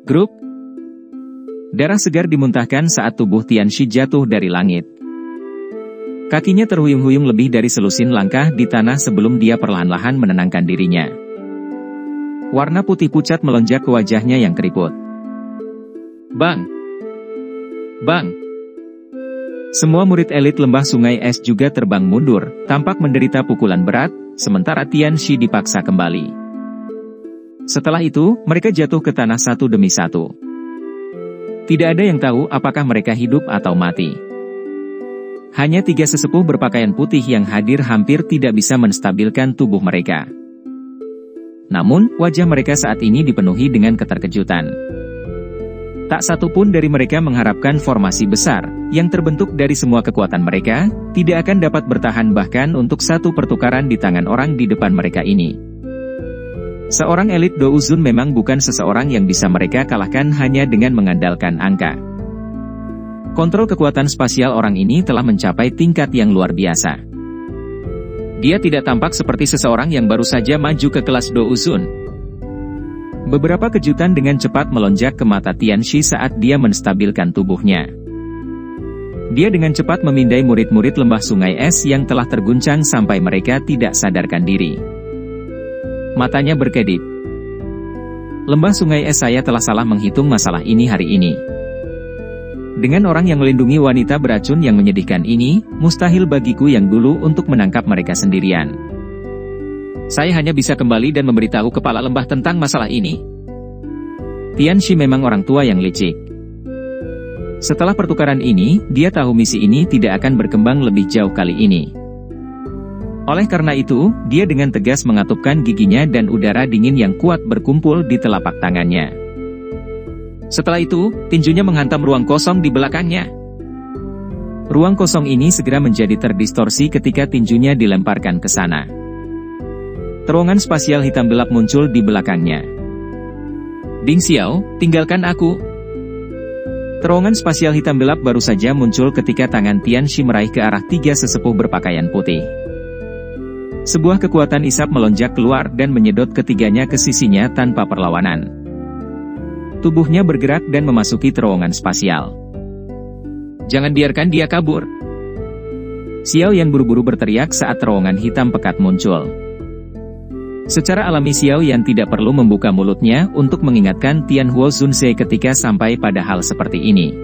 Grup. Darah segar dimuntahkan saat tubuh Tianxi jatuh dari langit. Kakinya terhuyung-huyung lebih dari selusin langkah di tanah sebelum dia perlahan-lahan menenangkan dirinya. Warna putih pucat melonjak ke wajahnya yang keriput. Bang! Bang! Semua murid elit lembah sungai es juga terbang mundur, tampak menderita pukulan berat, sementara Tianxi dipaksa kembali. Setelah itu, mereka jatuh ke tanah satu demi satu. Tidak ada yang tahu apakah mereka hidup atau mati. Hanya 3 sesepuh berpakaian putih yang hadir hampir tidak bisa menstabilkan tubuh mereka. Namun, wajah mereka saat ini dipenuhi dengan keterkejutan. Tak satu pun dari mereka mengharapkan formasi besar, yang terbentuk dari semua kekuatan mereka, tidak akan dapat bertahan bahkan untuk satu pertukaran di tangan orang di depan mereka ini. Seorang elit Douzun memang bukan seseorang yang bisa mereka kalahkan hanya dengan mengandalkan angka. Kontrol kekuatan spasial orang ini telah mencapai tingkat yang luar biasa. Dia tidak tampak seperti seseorang yang baru saja maju ke kelas Douzun. Beberapa kejutan dengan cepat melonjak ke mata Tianxi saat dia menstabilkan tubuhnya. Dia dengan cepat memindai murid-murid lembah sungai es yang telah terguncang sampai mereka tidak sadarkan diri. Matanya berkedip. Lembah sungai es, saya telah salah menghitung masalah ini hari ini. Dengan orang yang melindungi wanita beracun yang menyedihkan ini, mustahil bagiku yang dulu untuk menangkap mereka sendirian. Saya hanya bisa kembali dan memberitahu kepala lembah tentang masalah ini. Tianxi memang orang tua yang licik. Setelah pertukaran ini, dia tahu misi ini tidak akan berkembang lebih jauh kali ini. Oleh karena itu, dia dengan tegas mengatupkan giginya dan udara dingin yang kuat berkumpul di telapak tangannya. Setelah itu, tinjunya menghantam ruang kosong di belakangnya. Ruang kosong ini segera menjadi terdistorsi ketika tinjunya dilemparkan ke sana. Terowongan spasial hitam gelap muncul di belakangnya. Ding Xiao, tinggalkan aku. Terowongan spasial hitam gelap baru saja muncul ketika tangan Tianxi meraih ke arah 3 sesepuh berpakaian putih. Sebuah kekuatan isap melonjak keluar dan menyedot ketiganya ke sisinya tanpa perlawanan. Tubuhnya bergerak dan memasuki terowongan spasial. Jangan biarkan dia kabur. Xiao Yan buru-buru berteriak saat terowongan hitam pekat muncul. Secara alami Xiao Yan tidak perlu membuka mulutnya untuk mengingatkan Tianhuo Zunze ketika sampai pada hal seperti ini.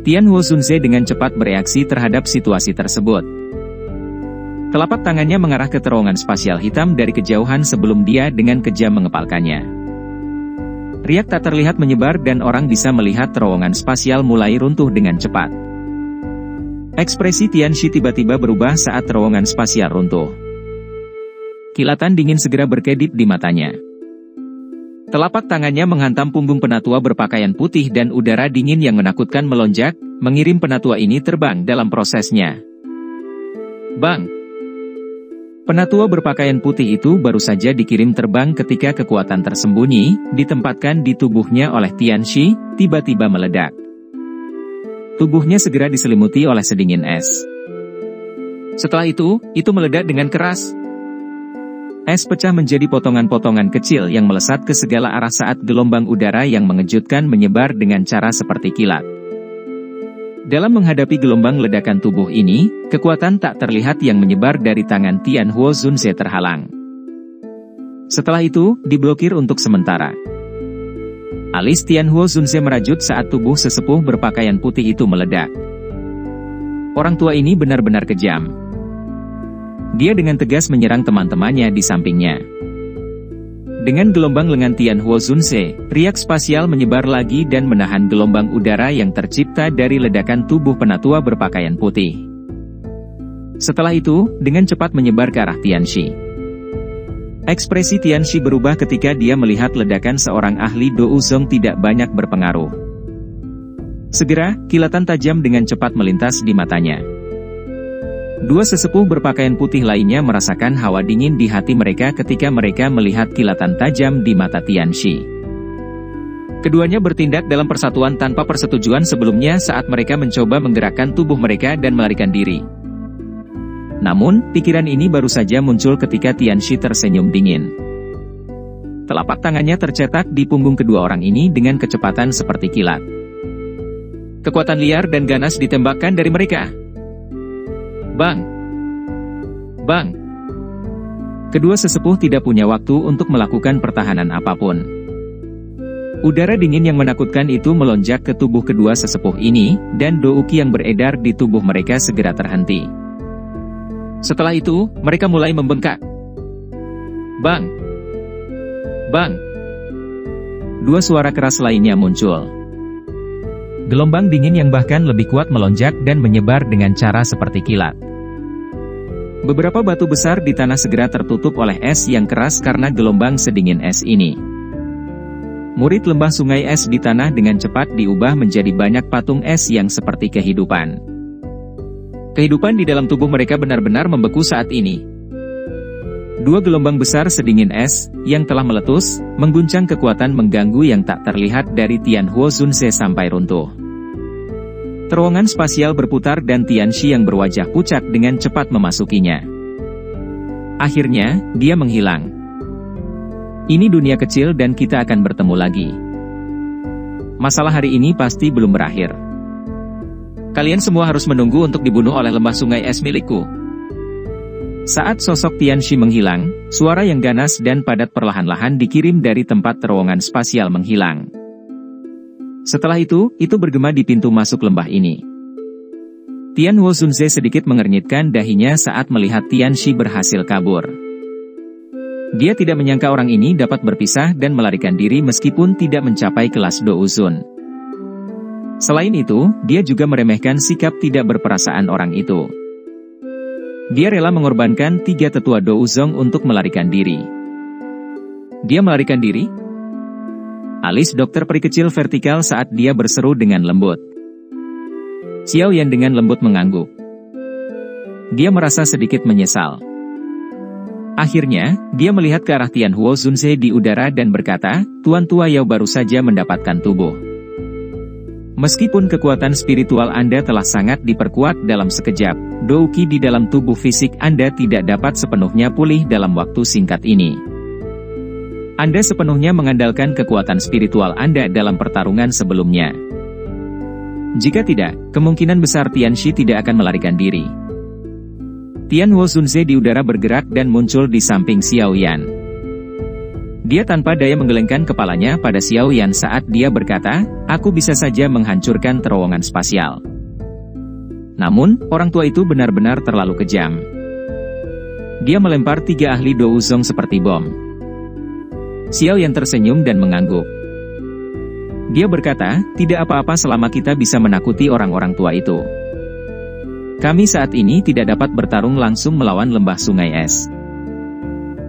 Tianhuo Zunze dengan cepat bereaksi terhadap situasi tersebut. Telapak tangannya mengarah ke terowongan spasial hitam dari kejauhan sebelum dia dengan kejam mengepalkannya. Riak tak terlihat menyebar dan orang bisa melihat terowongan spasial mulai runtuh dengan cepat. Ekspresi Tianxi tiba-tiba berubah saat terowongan spasial runtuh. Kilatan dingin segera berkedip di matanya. Telapak tangannya menghantam punggung penatua berpakaian putih dan udara dingin yang menakutkan melonjak, mengirim penatua ini terbang dalam prosesnya. Bang! Penatua berpakaian putih itu baru saja dikirim terbang ketika kekuatan tersembunyi, ditempatkan di tubuhnya oleh Tianxi, tiba-tiba meledak. Tubuhnya segera diselimuti oleh sedingin es. Setelah itu meledak dengan keras. Es pecah menjadi potongan-potongan kecil yang melesat ke segala arah saat gelombang udara yang mengejutkan menyebar dengan cara seperti kilat. Dalam menghadapi gelombang ledakan tubuh ini, kekuatan tak terlihat yang menyebar dari tangan Tianhuo Zunze terhalang. Setelah itu, diblokir untuk sementara. Alis Tianhuo Zunze merajut saat tubuh sesepuh berpakaian putih itu meledak. Orang tua ini benar-benar kejam. Dia dengan tegas menyerang teman-temannya di sampingnya. Dengan gelombang lengan Tianhuo Zunze, riak spasial menyebar lagi dan menahan gelombang udara yang tercipta dari ledakan tubuh penatua berpakaian putih. Setelah itu, dengan cepat menyebar ke arah Tianxi. Ekspresi Tianxi berubah ketika dia melihat ledakan seorang ahli Douzong tidak banyak berpengaruh. Segera, kilatan tajam dengan cepat melintas di matanya. Dua sesepuh berpakaian putih lainnya merasakan hawa dingin di hati mereka ketika mereka melihat kilatan tajam di mata Tianxi. Keduanya bertindak dalam persatuan tanpa persetujuan sebelumnya saat mereka mencoba menggerakkan tubuh mereka dan melarikan diri. Namun, pikiran ini baru saja muncul ketika Tianxi tersenyum dingin. Telapak tangannya tercetak di punggung kedua orang ini dengan kecepatan seperti kilat. Kekuatan liar dan ganas ditembakkan dari mereka. Bang! Bang! Kedua sesepuh tidak punya waktu untuk melakukan pertahanan apapun. Udara dingin yang menakutkan itu melonjak ke tubuh kedua sesepuh ini, dan douki yang beredar di tubuh mereka segera terhenti. Setelah itu, mereka mulai membengkak. Bang! Bang! Dua suara keras lainnya muncul. Gelombang dingin yang bahkan lebih kuat melonjak dan menyebar dengan cara seperti kilat. Beberapa batu besar di tanah segera tertutup oleh es yang keras karena gelombang sedingin es ini. Murid lembah sungai es di tanah dengan cepat diubah menjadi banyak patung es yang seperti kehidupan. Kehidupan di dalam tubuh mereka benar-benar membeku saat ini. Dua gelombang besar sedingin es, yang telah meletus, mengguncang kekuatan mengganggu yang tak terlihat dari Tianhuo Zunze sampai runtuh. Terowongan spasial berputar dan Tianxi yang berwajah pucat dengan cepat memasukinya. Akhirnya, dia menghilang. Ini dunia kecil dan kita akan bertemu lagi. Masalah hari ini pasti belum berakhir. Kalian semua harus menunggu untuk dibunuh oleh lembah sungai es milikku. Saat sosok Tianxi menghilang, suara yang ganas dan padat perlahan-lahan dikirim dari tempat terowongan spasial menghilang. Setelah itu bergema di pintu masuk lembah ini. Tianhuo Zunze sedikit mengernyitkan dahinya saat melihat Tianxi berhasil kabur. Dia tidak menyangka orang ini dapat berpisah dan melarikan diri meskipun tidak mencapai kelas Douzun. Selain itu, dia juga meremehkan sikap tidak berperasaan orang itu. Dia rela mengorbankan 3 tetua Douzong untuk melarikan diri. Dia melarikan diri? Alis dokter peri kecil vertikal saat dia berseru dengan lembut. Xiao Yan dengan lembut mengangguk. Dia merasa sedikit menyesal. Akhirnya, dia melihat ke arah Tianhuo Zunze di udara dan berkata, Tuan Tua Yao baru saja mendapatkan tubuh. Meskipun kekuatan spiritual Anda telah sangat diperkuat dalam sekejap, douki di dalam tubuh fisik Anda tidak dapat sepenuhnya pulih dalam waktu singkat ini. Anda sepenuhnya mengandalkan kekuatan spiritual Anda dalam pertarungan sebelumnya. Jika tidak, kemungkinan besar Tianxi tidak akan melarikan diri. Tianhuo Zunze di udara bergerak dan muncul di samping Xiao Yan. Dia tanpa daya menggelengkan kepalanya pada Xiao Yan saat dia berkata, aku bisa saja menghancurkan terowongan spasial. Namun, orang tua itu benar-benar terlalu kejam. Dia melempar 3 ahli Douzong seperti bom. Xiao Yan tersenyum dan mengangguk. Dia berkata, tidak apa-apa selama kita bisa menakuti orang-orang tua itu. Kami saat ini tidak dapat bertarung langsung melawan lembah sungai es.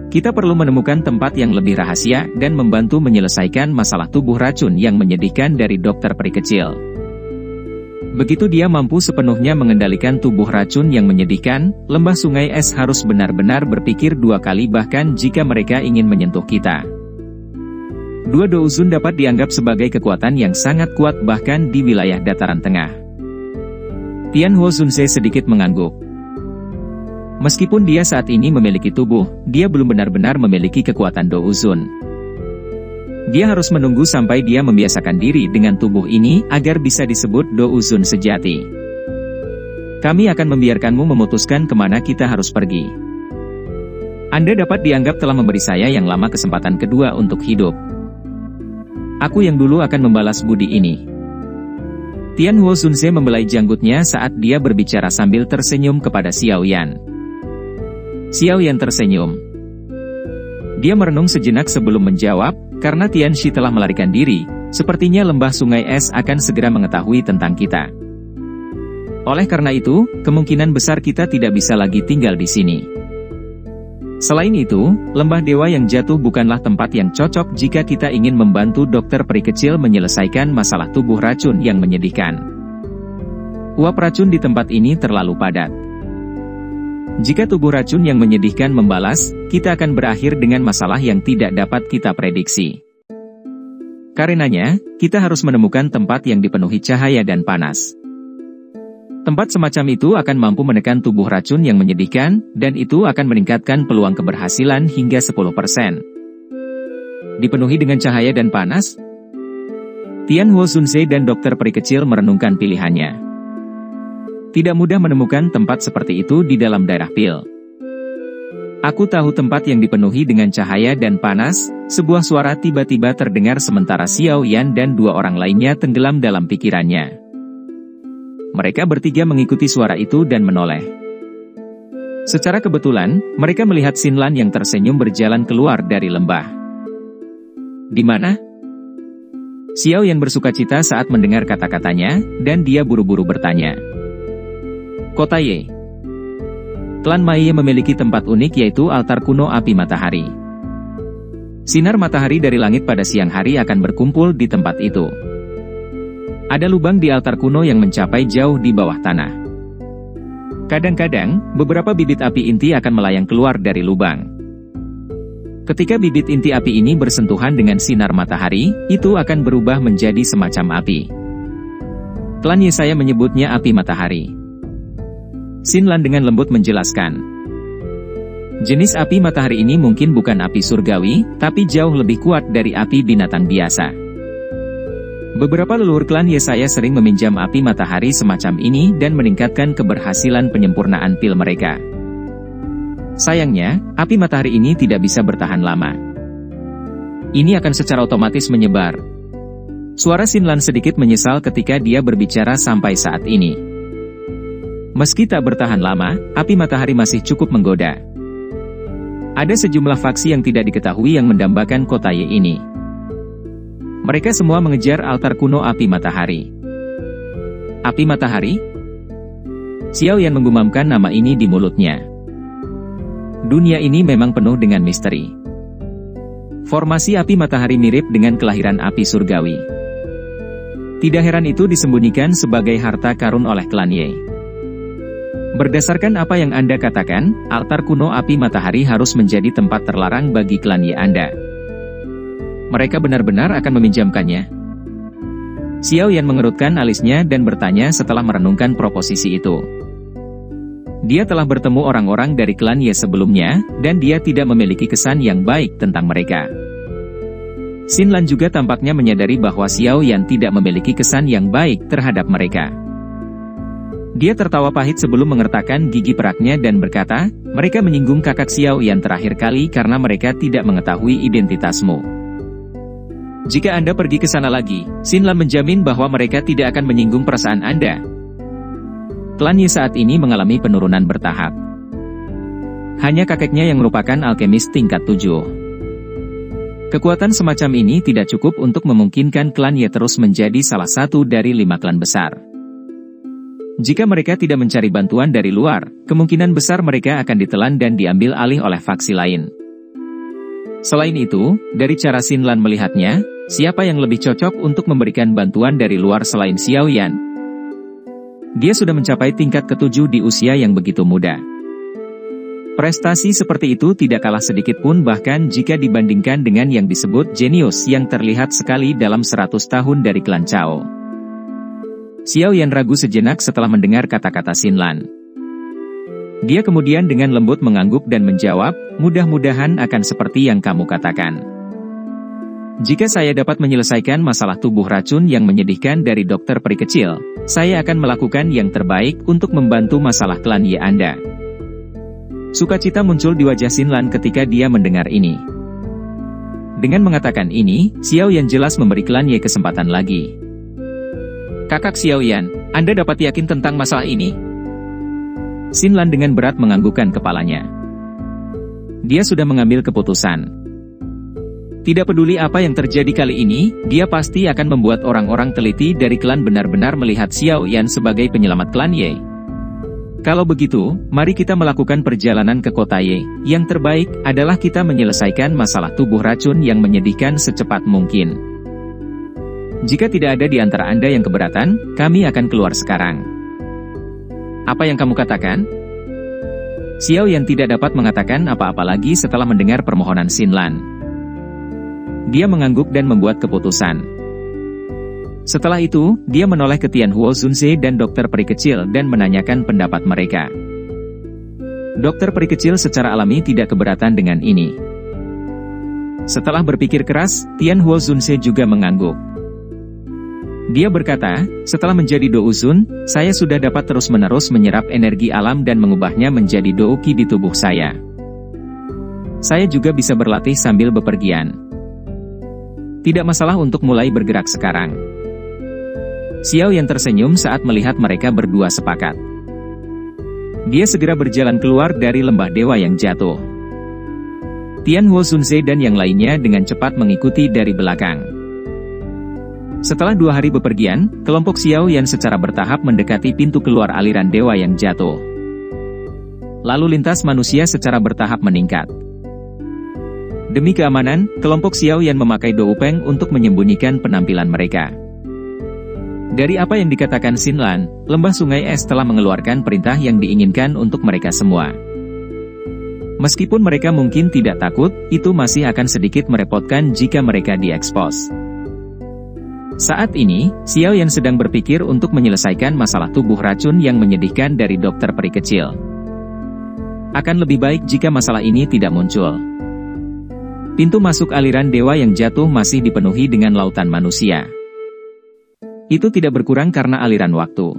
Kita perlu menemukan tempat yang lebih rahasia dan membantu menyelesaikan masalah tubuh racun yang menyedihkan dari dokter peri kecil. Begitu dia mampu sepenuhnya mengendalikan tubuh racun yang menyedihkan, lembah sungai es harus benar-benar berpikir 2 kali bahkan jika mereka ingin menyentuh kita. 2 Douzun dapat dianggap sebagai kekuatan yang sangat kuat bahkan di wilayah dataran tengah. Tianhuo Zunze sedikit mengangguk. Meskipun dia saat ini memiliki tubuh, dia belum benar-benar memiliki kekuatan Douzun. Dia harus menunggu sampai dia membiasakan diri dengan tubuh ini agar bisa disebut Douzun sejati. Kami akan membiarkanmu memutuskan kemana kita harus pergi. Anda dapat dianggap telah memberi saya yang lama kesempatan kedua untuk hidup. Aku yang dulu akan membalas budi ini. Tianhuo Zunze membelai janggutnya saat dia berbicara sambil tersenyum kepada Xiao Yan. Xiao Yan tersenyum. Dia merenung sejenak sebelum menjawab, karena Tianxi telah melarikan diri, sepertinya lembah sungai es akan segera mengetahui tentang kita. Oleh karena itu, kemungkinan besar kita tidak bisa lagi tinggal di sini. Selain itu, lembah dewa yang jatuh bukanlah tempat yang cocok jika kita ingin membantu dokter peri kecil menyelesaikan masalah tubuh racun yang menyedihkan. Uap racun di tempat ini terlalu padat. Jika tubuh racun yang menyedihkan membalas, kita akan berakhir dengan masalah yang tidak dapat kita prediksi. Karenanya, kita harus menemukan tempat yang dipenuhi cahaya dan panas. Tempat semacam itu akan mampu menekan tubuh racun yang menyedihkan, dan itu akan meningkatkan peluang keberhasilan hingga 10%. dipenuhi dengan cahaya dan panas? Tian Huo Zunze dan dokter peri kecil merenungkan pilihannya. Tidak mudah menemukan tempat seperti itu di dalam daerah Pil. Aku tahu tempat yang dipenuhi dengan cahaya dan panas. Sebuah suara tiba-tiba terdengar sementara Xiao Yan dan dua orang lainnya tenggelam dalam pikirannya. Mereka bertiga mengikuti suara itu dan menoleh. Secara kebetulan, mereka melihat Xin Lan yang tersenyum berjalan keluar dari lembah. Di mana? Xiao Yan bersukacita saat mendengar kata-katanya, dan dia buru-buru bertanya. Kota Ye. Klan Maiye memiliki tempat unik yaitu altar kuno api matahari. Sinar matahari dari langit pada siang hari akan berkumpul di tempat itu. Ada lubang di altar kuno yang mencapai jauh di bawah tanah. Kadang-kadang, beberapa bibit api inti akan melayang keluar dari lubang. Ketika bibit inti api ini bersentuhan dengan sinar matahari, itu akan berubah menjadi semacam api. Klan Yesaya menyebutnya api matahari. Xin Lan dengan lembut menjelaskan. Jenis api matahari ini mungkin bukan api surgawi, tapi jauh lebih kuat dari api binatang biasa. Beberapa leluhur klan Yesaya sering meminjam api matahari semacam ini dan meningkatkan keberhasilan penyempurnaan pil mereka. Sayangnya, api matahari ini tidak bisa bertahan lama. Ini akan secara otomatis menyebar. Suara Xin Lan sedikit menyesal ketika dia berbicara sampai saat ini. Meski tak bertahan lama, api matahari masih cukup menggoda. Ada sejumlah faksi yang tidak diketahui yang mendambakan kota Ye ini. Mereka semua mengejar altar kuno api matahari. Api matahari? Xiao Yan menggumamkan nama ini di mulutnya. Dunia ini memang penuh dengan misteri. Formasi api matahari mirip dengan kelahiran api surgawi. Tidak heran itu disembunyikan sebagai harta karun oleh klan Ye. Berdasarkan apa yang Anda katakan, altar kuno api matahari harus menjadi tempat terlarang bagi klan Ye Anda. Mereka benar-benar akan meminjamkannya. Xiao Yan mengerutkan alisnya dan bertanya setelah merenungkan proposisi itu. Dia telah bertemu orang-orang dari klan Ye sebelumnya, dan dia tidak memiliki kesan yang baik tentang mereka. Xin Lan juga tampaknya menyadari bahwa Xiao Yan tidak memiliki kesan yang baik terhadap mereka. Dia tertawa pahit sebelum mengertakkan gigi peraknya dan berkata, mereka menyinggung kakak Xiao Yan terakhir kali karena mereka tidak mengetahui identitasmu. Jika Anda pergi ke sana lagi, Xin Lan menjamin bahwa mereka tidak akan menyinggung perasaan Anda. Klan Ye saat ini mengalami penurunan bertahap. Hanya kakeknya yang merupakan alkemis tingkat 7. Kekuatan semacam ini tidak cukup untuk memungkinkan klan Ye terus menjadi salah satu dari 5 klan besar. Jika mereka tidak mencari bantuan dari luar, kemungkinan besar mereka akan ditelan dan diambil alih oleh faksi lain. Selain itu, dari cara Xin Lan melihatnya, siapa yang lebih cocok untuk memberikan bantuan dari luar selain Xiao Yan? Dia sudah mencapai tingkat ke-7 di usia yang begitu muda. Prestasi seperti itu tidak kalah sedikit pun bahkan jika dibandingkan dengan yang disebut jenius yang terlihat sekali dalam 100 tahun dari klan Chao. Xiao Yan ragu sejenak setelah mendengar kata-kata Xin Lan. Dia kemudian dengan lembut mengangguk dan menjawab, mudah-mudahan akan seperti yang kamu katakan. Jika saya dapat menyelesaikan masalah tubuh racun yang menyedihkan dari dokter peri kecil, saya akan melakukan yang terbaik untuk membantu masalah klan Ye Anda. Sukacita muncul di wajah Xin Lan ketika dia mendengar ini. Dengan mengatakan ini, Xiao Yan jelas memberi klan Ye kesempatan lagi. Kakak Xiao Yan, Anda dapat yakin tentang masalah ini? Xin Lan dengan berat menganggukkan kepalanya. Dia sudah mengambil keputusan. Tidak peduli apa yang terjadi kali ini, dia pasti akan membuat orang-orang teliti dari klan benar-benar melihat Xiao Yan sebagai penyelamat klan Ye. Kalau begitu, mari kita melakukan perjalanan ke kota Ye. Yang terbaik adalah kita menyelesaikan masalah tubuh racun yang menyedihkan secepat mungkin. Jika tidak ada di antara Anda yang keberatan, kami akan keluar sekarang. Apa yang kamu katakan? Xiao Yan tidak dapat mengatakan apa-apa lagi setelah mendengar permohonan Xin Lan. Dia mengangguk dan membuat keputusan. Setelah itu, dia menoleh ke Tian Huo Zunze dan dokter peri kecil dan menanyakan pendapat mereka. Dokter peri kecil secara alami tidak keberatan dengan ini. Setelah berpikir keras, Tian Huo Zunse juga mengangguk. Dia berkata, setelah menjadi Do Uzun, saya sudah dapat terus-menerus menyerap energi alam dan mengubahnya menjadi Do Qi di tubuh saya. Saya juga bisa berlatih sambil bepergian. Tidak masalah untuk mulai bergerak sekarang. Xiao Yan tersenyum saat melihat mereka berdua sepakat. Dia segera berjalan keluar dari lembah dewa yang jatuh. Tian Huo Zunse dan yang lainnya dengan cepat mengikuti dari belakang. Setelah 2 hari bepergian, kelompok Xiao Yan secara bertahap mendekati pintu keluar aliran dewa yang jatuh. Lalu lintas manusia secara bertahap meningkat. Demi keamanan, kelompok Xiao Yan memakai Dou Peng untuk menyembunyikan penampilan mereka. Dari apa yang dikatakan Xinlan, lembah sungai es telah mengeluarkan perintah yang diinginkan untuk mereka semua. Meskipun mereka mungkin tidak takut, itu masih akan sedikit merepotkan jika mereka diekspos. Saat ini, Xiao Yan sedang berpikir untuk menyelesaikan masalah tubuh racun yang menyedihkan dari dokter peri kecil. Akan lebih baik jika masalah ini tidak muncul. Pintu masuk aliran dewa yang jatuh masih dipenuhi dengan lautan manusia. Itu tidak berkurang karena aliran waktu.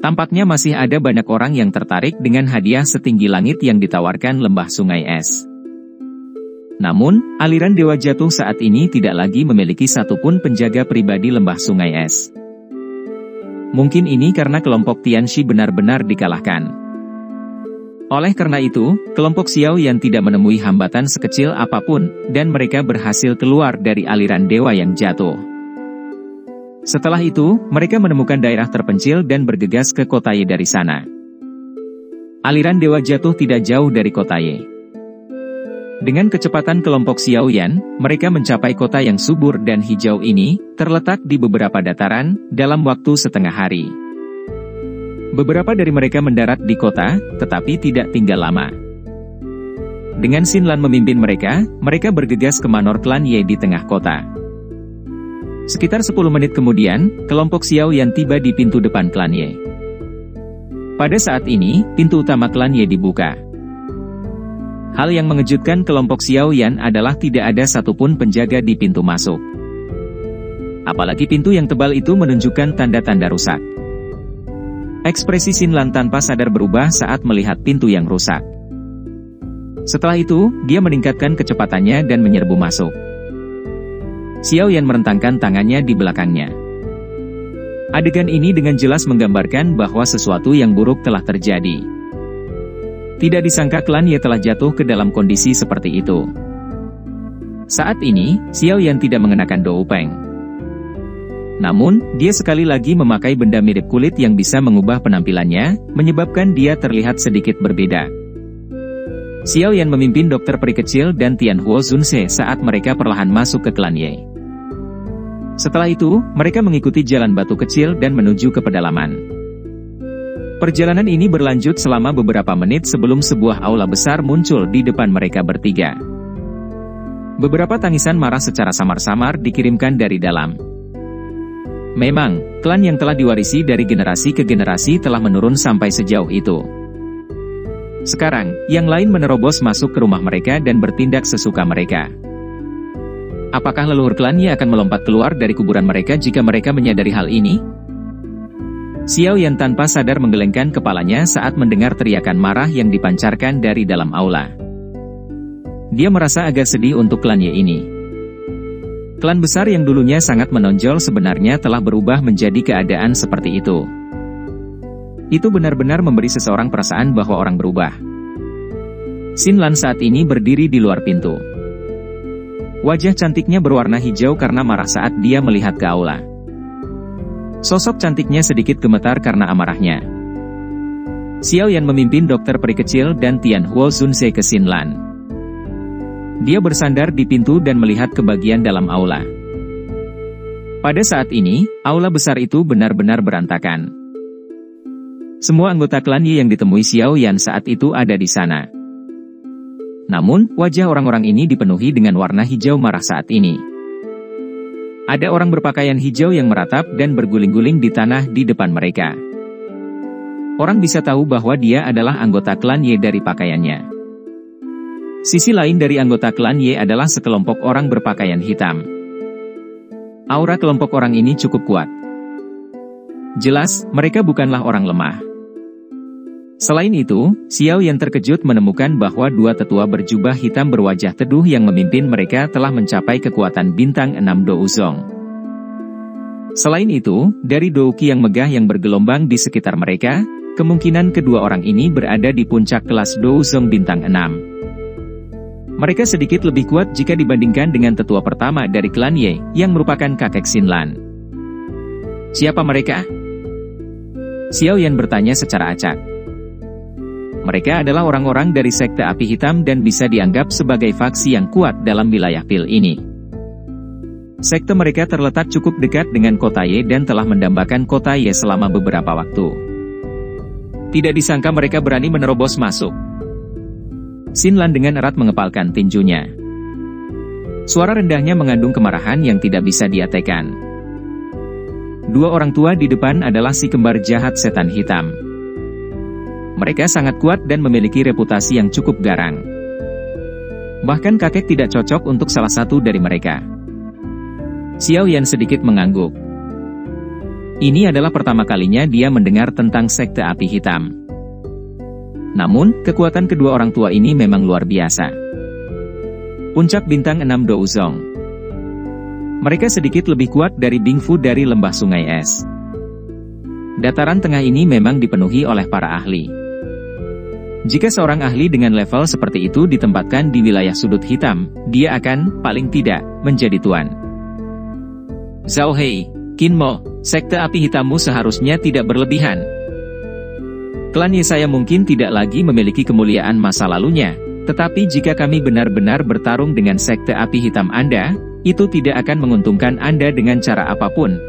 Tampaknya masih ada banyak orang yang tertarik dengan hadiah setinggi langit yang ditawarkan lembah sungai es. Namun, aliran dewa jatuh saat ini tidak lagi memiliki satupun penjaga pribadi lembah sungai es. Mungkin ini karena kelompok Tianxi benar-benar dikalahkan. Oleh karena itu, kelompok Xiao Yan tidak menemui hambatan sekecil apapun, dan mereka berhasil keluar dari aliran dewa yang jatuh. Setelah itu, mereka menemukan daerah terpencil dan bergegas ke kota Ye dari sana. Aliran dewa jatuh tidak jauh dari kota Ye. Dengan kecepatan kelompok Xiao Yan, mereka mencapai kota yang subur dan hijau ini, terletak di beberapa dataran, dalam waktu setengah hari. Beberapa dari mereka mendarat di kota, tetapi tidak tinggal lama. Dengan Xinlan memimpin mereka, mereka bergegas ke manor klan Ye di tengah kota. Sekitar 10 menit kemudian, kelompok Xiao Yan tiba di pintu depan klan Ye. Pada saat ini, pintu utama klan Ye dibuka. Hal yang mengejutkan kelompok Xiao Yan adalah tidak ada satupun penjaga di pintu masuk. Apalagi pintu yang tebal itu menunjukkan tanda-tanda rusak. Ekspresi Xinlan tanpa sadar berubah saat melihat pintu yang rusak. Setelah itu, dia meningkatkan kecepatannya dan menyerbu masuk. Xiao Yan merentangkan tangannya di belakangnya. Adegan ini dengan jelas menggambarkan bahwa sesuatu yang buruk telah terjadi. Tidak disangka klan Ye telah jatuh ke dalam kondisi seperti itu. Saat ini, Xiao Yan tidak mengenakan Dou Peng. Namun, dia sekali lagi memakai benda mirip kulit yang bisa mengubah penampilannya, menyebabkan dia terlihat sedikit berbeda. Xiao Yan memimpin dokter peri kecil dan Tian Huo Zunse saat mereka perlahan masuk ke klan Ye. Setelah itu, mereka mengikuti jalan batu kecil dan menuju ke pedalaman. Perjalanan ini berlanjut selama beberapa menit sebelum sebuah aula besar muncul di depan mereka bertiga. Beberapa tangisan marah secara samar-samar dikirimkan dari dalam. Memang, klan yang telah diwarisi dari generasi ke generasi telah menurun sampai sejauh itu. Sekarang, yang lain menerobos masuk ke rumah mereka dan bertindak sesuka mereka. Apakah leluhur klannya akan melompat keluar dari kuburan mereka jika mereka menyadari hal ini? Xiao Yan tanpa sadar menggelengkan kepalanya saat mendengar teriakan marah yang dipancarkan dari dalam aula. Dia merasa agak sedih untuk klan Ye ini. Klan besar yang dulunya sangat menonjol sebenarnya telah berubah menjadi keadaan seperti itu. Itu benar-benar memberi seseorang perasaan bahwa orang berubah. Xinlan saat ini berdiri di luar pintu. Wajah cantiknya berwarna hijau karena marah saat dia melihat ke aula. Sosok cantiknya sedikit gemetar karena amarahnya. Xiao Yan memimpin dokter peri kecil dan Tian Huo Zunse ke Xinlan. Dia bersandar di pintu dan melihat ke bagian dalam aula. Pada saat ini, aula besar itu benar-benar berantakan. Semua anggota klan Ye yang ditemui Xiao Yan saat itu ada di sana. Namun, wajah orang-orang ini dipenuhi dengan warna hijau marah saat ini. Ada orang berpakaian hijau yang meratap dan berguling-guling di tanah di depan mereka. Orang bisa tahu bahwa dia adalah anggota klan Ye dari pakaiannya. Sisi lain dari anggota klan Ye adalah sekelompok orang berpakaian hitam. Aura kelompok orang ini cukup kuat. Jelas, mereka bukanlah orang lemah. Selain itu, Xiao Yan terkejut menemukan bahwa dua tetua berjubah hitam berwajah teduh yang memimpin mereka telah mencapai kekuatan bintang 6 Douzong. Selain itu, dari douqi yang megah yang bergelombang di sekitar mereka, kemungkinan kedua orang ini berada di puncak kelas Douzong bintang 6. Mereka sedikit lebih kuat jika dibandingkan dengan tetua pertama dari klan Ye, yang merupakan kakek Xinlan. Siapa mereka? Xiao Yan bertanya secara acak. Mereka adalah orang-orang dari Sekte Api Hitam dan bisa dianggap sebagai faksi yang kuat dalam wilayah Pil ini. Sekte mereka terletak cukup dekat dengan kota Ye dan telah mendambakan kota Ye selama beberapa waktu. Tidak disangka mereka berani menerobos masuk. Xinlan dengan erat mengepalkan tinjunya. Suara rendahnya mengandung kemarahan yang tidak bisa diatekan. Dua orang tua di depan adalah si kembar jahat setan hitam. Mereka sangat kuat dan memiliki reputasi yang cukup garang. Bahkan kakek tidak cocok untuk salah satu dari mereka. Xiao Yan sedikit mengangguk. Ini adalah pertama kalinya dia mendengar tentang Sekte Api Hitam. Namun, kekuatan kedua orang tua ini memang luar biasa. Puncak bintang 6 Douzong. Mereka sedikit lebih kuat dari Bingfu dari lembah sungai es. Dataran tengah ini memang dipenuhi oleh para ahli. Jika seorang ahli dengan level seperti itu ditempatkan di wilayah sudut hitam, dia akan, paling tidak, menjadi tuan. Zhao Hei, Qin Mo, Sekte Api Hitammu seharusnya tidak berlebihan. Klan Ye saya mungkin tidak lagi memiliki kemuliaan masa lalunya, tetapi jika kami benar-benar bertarung dengan Sekte Api Hitam Anda, itu tidak akan menguntungkan Anda dengan cara apapun.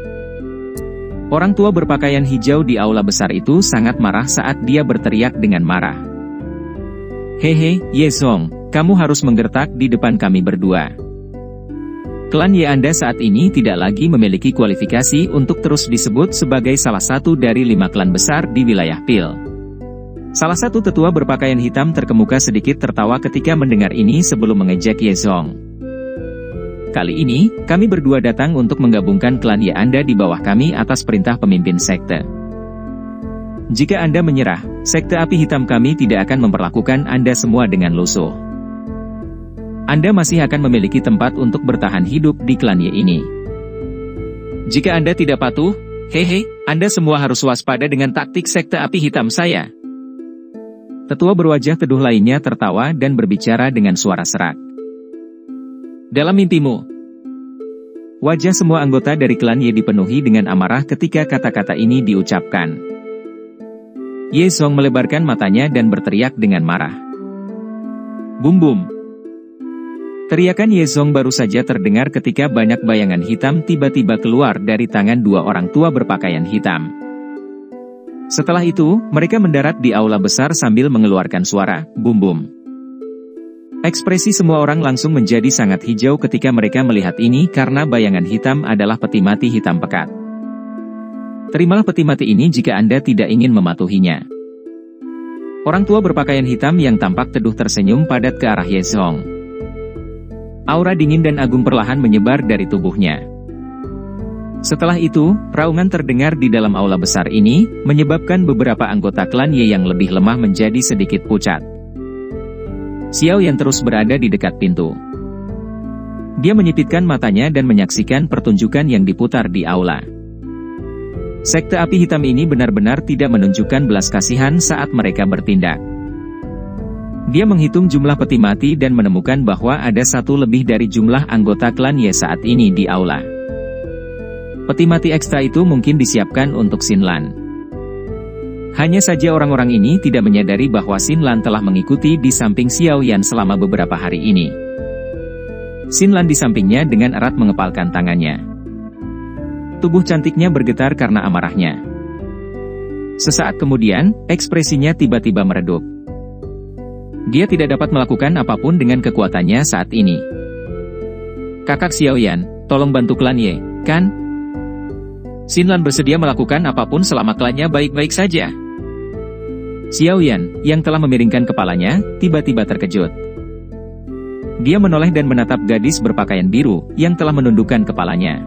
Orang tua berpakaian hijau di aula besar itu sangat marah saat dia berteriak dengan marah. Hehe, Ye Zong, kamu harus menggertak di depan kami berdua. Klan Ye Anda saat ini tidak lagi memiliki kualifikasi untuk terus disebut sebagai salah satu dari 5 klan besar di wilayah Pil. Salah satu tetua berpakaian hitam terkemuka sedikit tertawa ketika mendengar ini sebelum mengejek Ye Zong. Kali ini, kami berdua datang untuk menggabungkan klan Ye Anda di bawah kami atas perintah pemimpin sekte. Jika Anda menyerah, Sekte Api Hitam kami tidak akan memperlakukan Anda semua dengan lusuh. Anda masih akan memiliki tempat untuk bertahan hidup di klan Ye ini. Jika Anda tidak patuh, hehe, Anda semua harus waspada dengan taktik Sekte Api Hitam saya. Tetua berwajah teduh lainnya tertawa dan berbicara dengan suara serak. Dalam mimpimu. Wajah semua anggota dari klan Ye dipenuhi dengan amarah ketika kata-kata ini diucapkan. Ye Zong melebarkan matanya dan berteriak dengan marah. Bum bum. Teriakan Ye Zong baru saja terdengar ketika banyak bayangan hitam tiba-tiba keluar dari tangan dua orang tua berpakaian hitam. Setelah itu, mereka mendarat di aula besar sambil mengeluarkan suara, bum bum. Ekspresi semua orang langsung menjadi sangat hijau ketika mereka melihat ini karena bayangan hitam adalah peti mati hitam pekat. Terimalah peti mati ini jika Anda tidak ingin mematuhinya. Orang tua berpakaian hitam yang tampak teduh tersenyum padat ke arah Ye Zong. Aura dingin dan agung perlahan menyebar dari tubuhnya. Setelah itu, raungan terdengar di dalam aula besar ini, menyebabkan beberapa anggota klan Ye yang lebih lemah menjadi sedikit pucat. Xiao Yan terus berada di dekat pintu. Dia menyipitkan matanya dan menyaksikan pertunjukan yang diputar di aula. Sekte Api Hitam ini benar-benar tidak menunjukkan belas kasihan saat mereka bertindak. Dia menghitung jumlah peti mati dan menemukan bahwa ada satu lebih dari jumlah anggota klan Ye saat ini di aula. Peti mati ekstra itu mungkin disiapkan untuk Xinlan. Hanya saja orang-orang ini tidak menyadari bahwa Xinlan telah mengikuti di samping Xiao Yan selama beberapa hari ini. Xinlan di sampingnya dengan erat mengepalkan tangannya. Tubuh cantiknya bergetar karena amarahnya. Sesaat kemudian, ekspresinya tiba-tiba meredup. Dia tidak dapat melakukan apapun dengan kekuatannya saat ini. Kakak Xiao Yan, tolong bantu klan Ye, kan? Xinlan bersedia melakukan apapun selama klannya baik-baik saja. Xiao Yan, yang telah memiringkan kepalanya, tiba-tiba terkejut. Dia menoleh dan menatap gadis berpakaian biru, yang telah menundukkan kepalanya.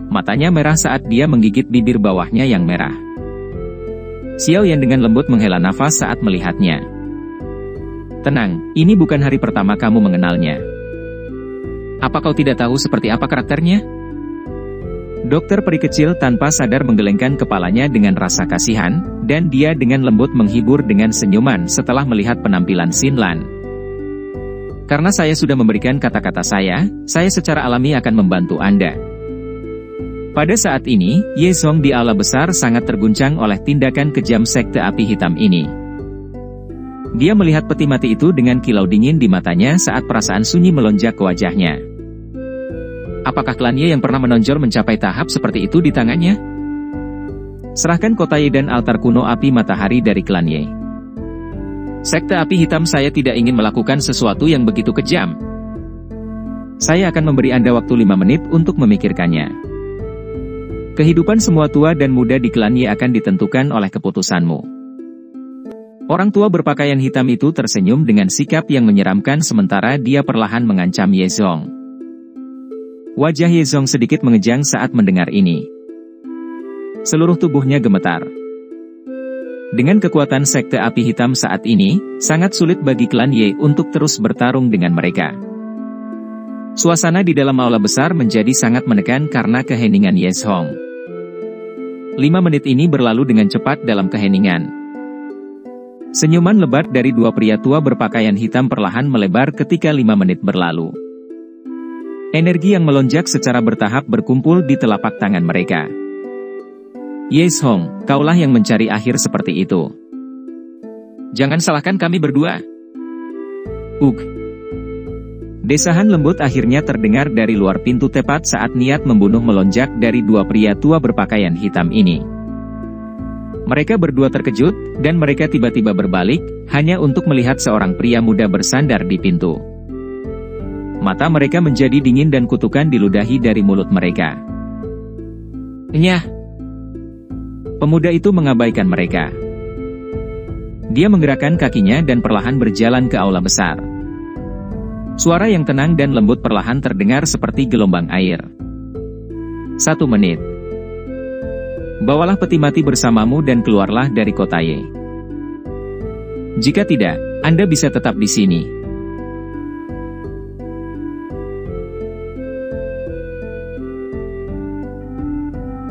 Matanya merah saat dia menggigit bibir bawahnya yang merah. Xiao Yan dengan lembut menghela nafas saat melihatnya. Tenang, ini bukan hari pertama kamu mengenalnya. Apa kau tidak tahu seperti apa karakternya? Dokter peri kecil tanpa sadar menggelengkan kepalanya dengan rasa kasihan, dan dia dengan lembut menghibur dengan senyuman setelah melihat penampilan Xin Lan. Karena saya sudah memberikan kata-kata saya secara alami akan membantu Anda. Pada saat ini, Ye Zong di aula besar sangat terguncang oleh tindakan kejam sekte api hitam ini. Dia melihat peti mati itu dengan kilau dingin di matanya saat perasaan sunyi melonjak ke wajahnya. Apakah klan Ye yang pernah menonjol mencapai tahap seperti itu di tangannya? Serahkan kota Ye dan altar kuno api matahari dari klan Ye. Sekte api hitam saya tidak ingin melakukan sesuatu yang begitu kejam. Saya akan memberi Anda waktu 5 menit untuk memikirkannya. Kehidupan semua tua dan muda di klan Ye akan ditentukan oleh keputusanmu. Orang tua berpakaian hitam itu tersenyum dengan sikap yang menyeramkan sementara dia perlahan mengancam Ye Zong. Wajah Ye Zong sedikit mengejang saat mendengar ini. Seluruh tubuhnya gemetar. Dengan kekuatan sekte api hitam saat ini, sangat sulit bagi klan Ye untuk terus bertarung dengan mereka. Suasana di dalam aula besar menjadi sangat menekan karena keheningan Ye Zong. 5 menit ini berlalu dengan cepat dalam keheningan. Senyuman lebat dari dua pria tua berpakaian hitam perlahan melebar ketika 5 menit berlalu. Energi yang melonjak secara bertahap berkumpul di telapak tangan mereka. Ye Zong, kaulah yang mencari akhir seperti itu. Jangan salahkan kami berdua. Desahan lembut akhirnya terdengar dari luar pintu tepat saat niat membunuh melonjak dari dua pria tua berpakaian hitam ini. Mereka berdua terkejut, dan mereka tiba-tiba berbalik, hanya untuk melihat seorang pria muda bersandar di pintu. Mata mereka menjadi dingin dan kutukan diludahi dari mulut mereka. Nyah! Pemuda itu mengabaikan mereka. Dia menggerakkan kakinya dan perlahan berjalan ke aula besar. Suara yang tenang dan lembut perlahan terdengar seperti gelombang air. 1 menit. Bawalah peti mati bersamamu dan keluarlah dari kota Ye. Jika tidak, Anda bisa tetap di sini.